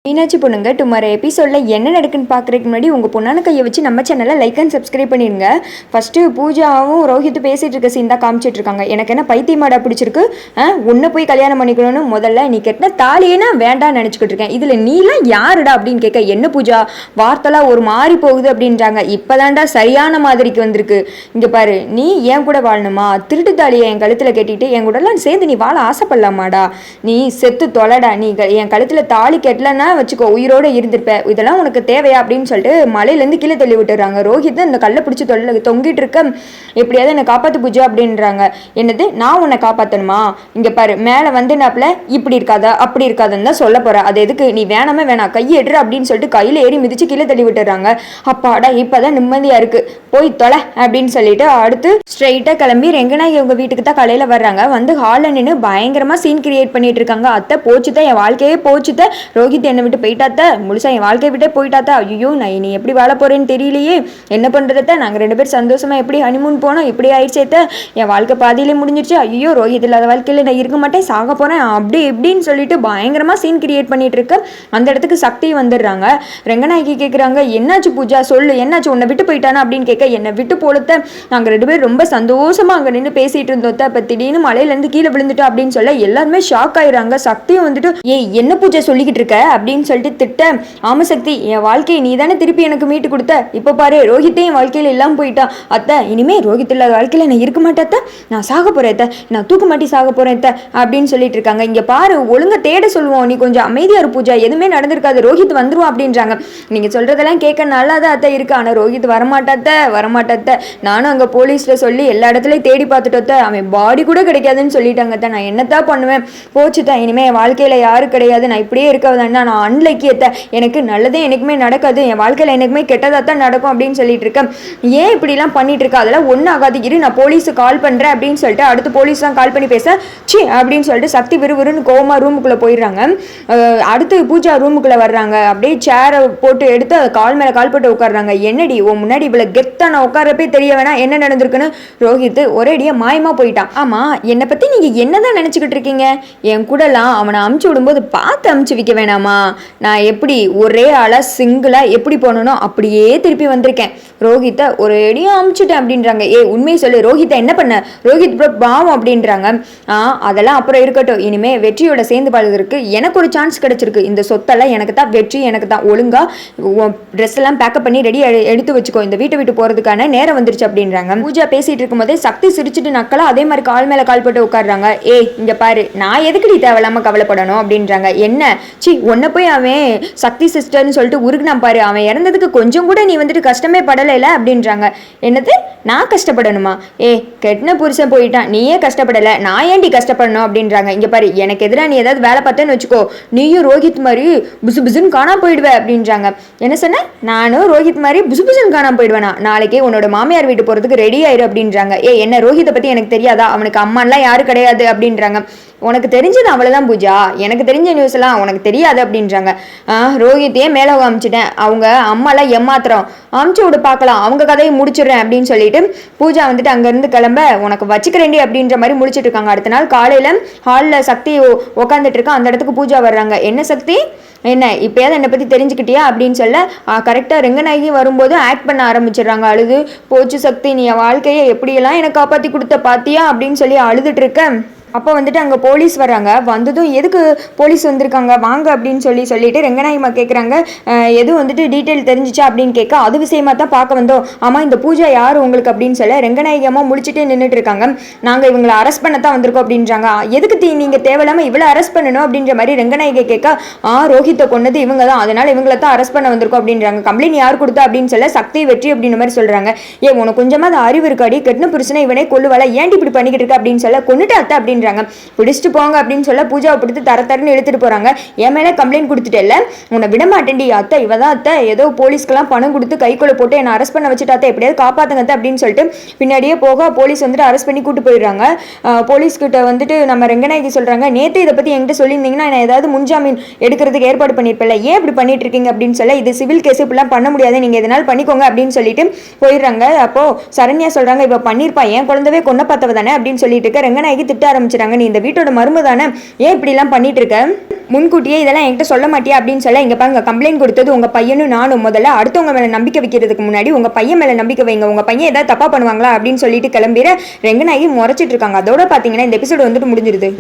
மீனாட்சி பொண்ணுங்க டுமாரோ எபிசோடில் என்ன நடக்குன்னு பார்க்குறதுக்கு முன்னாடி உங்கள் பொண்ணான கையை வச்சு நம்ம சேனலை லைக் அண்ட் சப்ஸ்கிரைப் பண்ணிடுங்க. ஃபஸ்ட்டு பூஜாவும் ரோஹித் பேசிகிட்டு இருக்க சீன் தான் காமிச்சிட்டு இருக்காங்க. எனக்கு என்ன பைத்தியமாடா பிடிச்சிருக்கு, உன்னை போய் கல்யாணம் பண்ணிக்கணும்னு முதல்ல நீ கெட்டின தாலியேனா வேண்டாம்னு நினச்சிக்கிட்டு இருக்கேன். இதில் நீலாம் யாருடா அப்படின்னு கேட்க, என்ன பூஜா வார்த்தைலாம் ஒரு மாறி போகுது அப்படின்றாங்க. இப்போதான்டா சரியான மாதிரிக்கு வந்திருக்கு. இங்கே பாரு, நீ என் கூட வாழணுமா? திருட்டு தாலியை என் கழுத்தில் கட்டிட்டு என் கூடலாம் சேர்ந்து நீ வாழ ஆசைப்படலாமாடா? நீ செத்து தொலைடா. நீ என் கழுத்தில் தாலி கட்டலன்னா வச்சுக்கோ, உயிரோட இருந்திருப்ப. இதெல்லாம் உனக்கு தேவையா அப்படின்னு சொல்லிட்டு மலையிலேருந்து கீழே தள்ளி விட்டுறாங்க. ரோஹித் இந்த கல்லை பிடிச்சி தொங்கிட்டு இருக்க, எப்படியாவது என்னை காப்பாற்று பூஜா அப்படின்றாங்க. என்னது, நான் உன்னை காப்பாற்றணுமா? இங்கே பாரு, மேலே வந்து நாப்பில் இப்படி இருக்காதா அப்படி இருக்காதுன்னு தான் சொல்ல போகிறேன். அது எதுக்கு? நீ வேணாமே வேணாம், கையை எடுற அப்படின்னு சொல்லிட்டு கையில் ஏறி மிதிச்சு கீழே தள்ளி விட்டுறாங்க. அப்பாடா இப்போதான் நிம்மதியாக இருக்கு, போய் தொலை அப்படின்னு சொல்லிட்டு அடுத்து ஸ்ட்ரெயிட்டாக கிளம்பி ரெங்கநாயகி உங்கள் வீட்டுக்கு தான் காலையில் வர்றாங்க. வந்து ஹாலில் நின்று பயங்கரமாக சீன் கிரியேட் பண்ணிட்டு இருக்காங்க. அத்தை போச்சுதான், என் வாழ்க்கையே போச்சுதான், ரோஹித் என்னை விட்டு போயிட்டாத்த, முழுசா என் வாழ்க்கையை விட்டே போயிட்டாத்த. ஐயோ, நான் நீ எப்படி வாழ போறேன்னு தெரியலையே, என்ன பண்றத? நாங்கள் ரெண்டு பேரும் சந்தோஷமா எப்படி ஹனிமூன் போனோம், இப்படி ஆயிடுச்சேத்த, என் வாழ்க்கை பாதியிலே முடிஞ்சிருச்சு. ஐயோ, ரோஹித் இல்லாத வாழ்க்கையில் நான் இருக்க மாட்டேன், சாக போறேன், அப்படி இப்படின்னு சொல்லிட்டு பயங்கரமா சீன் கிரியேட் பண்ணிட்டு இருக்க. அந்த இடத்துக்கு சக்தி வந்துடுறாங்க. ரெங்கநாயகி கேட்குறாங்க, என்னாச்சு பூஜா சொல்லு, என்னாச்சு, உன்னை விட்டு போயிட்டானா அப்படின்னு கேட்க, என்னை விட்டு போலத்த, நாங்கள் ரெண்டு பேரும் ரொம்ப சந்தோஷமா அங்கே நின்று பேசிட்டு இருந்தோம், இப்போ திடீர்னு மலையிலேருந்து கீழே விழுந்துட்டோம் அப்படின்னு சொல்ல எல்லாருமே ஷாக் ஆயிடுறாங்க. சக்தியும் வந்துட்டு, ஏய் என்ன பூஜா சொல்லிக்கிட்டு இருக்க அப்படின்னு சொல்லிட்டு திட்ட, ஆமா சக்தி, என் வாழ்க்கையை நீ தானே திருப்பி எனக்கு மீட்டு கொடுத்த, இப்போ பாரு ரோஹித்தே என் வாழ்க்கையில் இல்லாமல் போயிட்டான் அத்தை, இனிமே ரோஹித் இல்லாத வாழ்க்கையில் நான் இருக்க மாட்டேத்த, நான் சாக போறேன் அத்தை, நான் தூக்க மாட்டி சாக போறேன் அத்தை அப்படின்னு சொல்லிட்டு இருக்காங்க. இங்க பாரு, ஒழுங்கா தேட சொல்லுவோம், நீ கொஞ்சம் அமைதியா இரு பூஜா, எதுவுமே நடந்திருக்காது, ரோஹித் வந்துருவான் அப்படின்றாங்க. நீங்க சொல்றதெல்லாம் கேட்க நல்லாதான் அத்தை இருக்கு, ஆனா ரோஹித் வரமாட்டாத்த, நானும் அங்க போலீஸ்ல சொல்லி எல்லா இடத்துலயும் தேடி பார்த்துட்டோத்த, அவன் பாடி கூட கிடைக்காதுன்னு சொல்லிட்டாங்க. நான் என்னத்தான் பண்ணுவேன், போச்சுதான், இனிமே என் வாழ்க்கையில யாரும் கிடையாது, நான் இப்படியே இருக்கவதான்னா நான் அன்லைக்கியத்தை, எனக்கு நல்லதே எனக்குமே நடக்காது, என் வாழ்க்கையில் எனக்குமே கெட்டதாக தான் நடக்கும் அப்படின்னு சொல்லிட்டு இருக்கேன். ஏன் இப்படிலாம் பண்ணிட்டு இருக்கா, அதெல்லாம் ஒன்றும் ஆகாது, இரு நான் போலீஸுக்கு கால் பண்ணுறேன் அப்படின்னு சொல்லிட்டு அடுத்து போலீஸ் தான் கால் பண்ணி பேச, சி அப்படின்னு சொல்லிட்டு சக்தி விறுவிறுன்னு கோவமா ரூமுக்குள்ளே போயிடுறாங்க. அடுத்து பூஜா ரூமுக்குள்ளே வர்றாங்க. அப்படியே சேரை போட்டு எடுத்து கால் மேலே கால் போட்டு உட்காடுறாங்க. என்னடி உன் முன்னாடி இவ்வளோ கெத்தா நான் உட்காரப்பே தெரிய வேணா என்ன நடந்திருக்குன்னு ரோஹித் ஒரேடியாக மாயமா போயிட்டான். ஆமா, என்னை பற்றி நீங்கள் என்னதான் நினச்சிக்கிட்டு இருக்கீங்க? என் கூடலாம் அவனை அமுச்சு விடும்போது பார்த்து அமுச்சு வைக்க வேணாமா? நான் எப்படி ஒரே ஆளாக சிங்கிளாக எப்படி போனனோ அப்படியே திருப்பி வந்திருக்கேன். ரோஹித்தை ஒரு அடியும் அமுச்சுட்டேன் அப்படின்றாங்க. உண்மையை சொல்லு, ரோஹித்தை என்ன பண்ண? ரோஹித் ப்ரோ பாவம் அப்படின்றாங்க. அதெல்லாம் அப்புறம் இருக்கட்டும், இனிமே வெற்றியோட சேர்ந்து வாழ்றதுக்கு எனக்கு ஒரு சான்ஸ் கிடைச்சிருக்கு. இந்த சொத்தெல்லாம் எனக்கு தான், வெற்றி எனக்கு தான். ஒழுங்கா ட்ரெஸ் எல்லாம் பேக்கப் பண்ணி ரெடி எடுத்து வச்சுக்கோ, இந்த வீட்டை விட்டு போறதுக்கான நேரம் வந்துருச்சு அப்படின்றாங்க. பூஜா பேசிட்டு இருக்கும் போதே சக்தி சிரிச்சுட்டு நக்கலா அதே மாதிரி கால் மேல கால் போட்டு உட்காடுறாங்க. இங்க பாரு, நான் எதுக்கு நீ தேவையில்லாம கவலைப்படணும் அப்படின்றாங்க. என்ன சி, உன்னை போய் அவன் சக்தி சிஸ்டர்னு சொல்லிட்டு உருகுனா பாரு, அவன் இறந்ததுக்கு கொஞ்சம் கூட நீ வந்துட்டு கஷ்டமே படலைல அப்படின்றாங்க. என்னது, நான் கஷ்டப்படணுமா? கெட்டின புருஷன் போயிட்டான், நீயே கஷ்டப்படலை, நான் ஏன்டி கஷ்டப்படணும் அப்படின்றாங்க. இங்க பாரு, எனக்கு எதிராக நீ ஏதாவது வேலை பார்த்தேன்னு வச்சுக்கோ, நீயும் ரோஹித் மாதிரி புசு புசுன்னு காணாம போயிடுவேன் அப்படின்றாங்க. என்ன சொன்ன? நானும் ரோஹித் மாதிரி புசு புசுன்னு காணாம போயிடுவேனா? நாளைக்கே உன்னோட மாமியார் வீட்டு போறதுக்கு ரெடி ஆயிரு அப்படின்றாங்க. என்ன ரோஹித்தை பத்தி எனக்கு தெரியாதா? அவனுக்கு அம்மான்லாம் யாரும் கிடையாது அப்படின்றாங்க. உனக்கு தெரிஞ்சது அவ்வளோதான் பூஜா, எனக்கு தெரிஞ்ச நியூஸ் எல்லாம் உனக்கு தெரியாது அப்படின்றாங்க. ரோஹித்தையே மேலே அமுச்சிட்டேன், அவங்க அம்மாலாம் ஏமாத்திரம், அமுச்சு விடு பார்க்கலாம், அவங்க கதையை முடிச்சிடுறேன் அப்படின்னு சொல்லிட்டு பூஜா வந்துட்டு அங்கேருந்து கிளம்ப, உனக்கு வச்சுக்கிறேண்டி அப்படின்ற மாதிரி முடிச்சுட்டு இருக்காங்க. அடுத்த நாள் காலையில் ஹாலில் சக்தி உட்காந்துட்டு இருக்கா. அந்த இடத்துக்கு பூஜா வர்றாங்க. என்ன சக்தி, என்ன இப்போயாவது என்னை பற்றி தெரிஞ்சுக்கிட்டியா அப்படின்னு சொல்ல, கரெக்டாக ரெங்கநாயகி வரும்போது ஆக்ட் பண்ண ஆரம்பிச்சிடுறாங்க. அழுது, போச்சு சக்தி, நீ என் வாழ்க்கையை எப்படியெல்லாம் எனக்கு காப்பாற்றி கொடுத்த பாத்தியா அப்படின்னு சொல்லி அழுதுட்டு இருக்க. அப்போ வந்துட்டு அங்கே போலீஸ் வர்றாங்க. வந்ததும் எதுக்கு போலீஸ் வந்திருக்காங்க வாங்க அப்படின்னு சொல்லிட்டு ரெங்கநாயகமா கேட்குறாங்க. எதுவும் வந்துட்டு டீட்டெயில் தெரிஞ்சிச்சா அப்படின்னு கேட்க, அது விஷயமா தான் பார்க்க வந்தோம். ஆமாம், இந்த பூஜா யார் உங்களுக்கு அப்படின்னு சொல்ல ரெங்கநாயகமா முடிச்சுட்டே நின்றுட்டு இருக்காங்க. நாங்கள் இவங்களை அரெஸ்ட் பண்ண தான் வந்திருக்கோம் அப்படின்றாங்க. எதுக்கு நீங்கள் தேவையில்லாமல் இவ்வளோ அரெஸ்ட் பண்ணணும் அப்படின்ற மாதிரி ரெங்கநாயகி கேட்க, ரோஹித்தை கொண்டது இவங்க தான், அதனால் இவங்களை தான் அரெஸ்ட் பண்ண வந்திருக்கோம் அப்படின்றாங்க. கம்ப்ளைண்ட் யார் கொடுத்தா அப்படின்னு சொல்ல, சக்தி வெற்றி அப்படின்ற மாதிரி சொல்கிறாங்க. உனக்கு கொஞ்சமாக அது அறிவு இருக்காடி, கெட்டின புருஷனை இவனே கொல்லுவாள, ஏன்டி இப்படி பண்ணிக்கிட்டு இருக்க அப்படின்னு சொல்ல, கொண்டுட்டு அத்தை அப்படின்னு பிடிச்சிட்டு போங்க அப்படின்னு சொல்ல பூஜாவை பிடித்து தரன்னு எடுத்துட்டு போறாங்க. என் மேல கம்ப்ளைண்ட் கொடுத்துட்டேல்ல, உன்னை விட மாட்டேன்டி அத்தை, இவதான் அத்தை ஏதோ போலீஸ்க்கெல்லாம் பணம் கொடுத்து கைக்குள்ள போட்டு என்ன அரெஸ்ட் பண்ண வச்சுட்டு அத்தை, எப்படியாவது காப்பாத்துங்க அப்படின்னு சொல்லிட்டு பின்னாடியே போக போலீஸ் வந்துட்டு அரெஸ்ட் பண்ணி கூட்டு போயிடுறாங்க. போலீஸ் கிட்ட வந்துட்டு நம்ம ரெங்கநாயகி சொல்றாங்க, நேற்று இதை பத்தி என்கிட்ட சொல்லியிருந்தீங்கன்னா நான் ஏதாவது முன்ஜாமீன் எடுக்கிறதுக்கு ஏற்பாடு பண்ணிருப்பேன், ஏன் இப்படி பண்ணிட்டு இருக்கீங்க அப்படின்னு சொல்ல, இது சிவில் கேஸ், இப்படிலாம் பண்ண முடியாது, நீங்க எதனால பண்ணிக்கோங்க அப்படின்னு சொல்லிட்டு போயிடுறாங்க. அப்போ சரண்யா சொல்றாங்க, இப்ப பண்ணிருப்பா, என் குழந்தைவே கொன்ன பார்த்தவ தானே அப்படின்னு சொல்லிட்டு இருக்க. ரெங்கநாயகி திட்ட ஆரம்பிச்சு ஆரம்பிச்சிட்டாங்க. நீ இந்த வீட்டோட மருமக தானே, ஏன் இப்படிலாம் பண்ணிட்டு இருக்க, முன்கூட்டியே இதெல்லாம் என்கிட்ட சொல்ல மாட்டியா அப்படின்னு சொல்ல, இங்க பாருங்க கம்ப்ளைண்ட் கொடுத்தது உங்க பையனும் நானும். முதல்ல அடுத்தவங்க மேல நம்பிக்கை வைக்கிறதுக்கு முன்னாடி உங்க பையன் மேல நம்பிக்கை வைங்க. உங்க பையன் ஏதாவது தப்பா பண்ணுவாங்களா அப்படின்னு சொல்லிட்டு கிளம்பிற ரெங்கநாயகி முறைச்சிட்டு இருக்காங்க. அதோட பாத்தீங்கன்னா இந்த எபிசோடு வந்துட்டு முடிஞ்சிருது.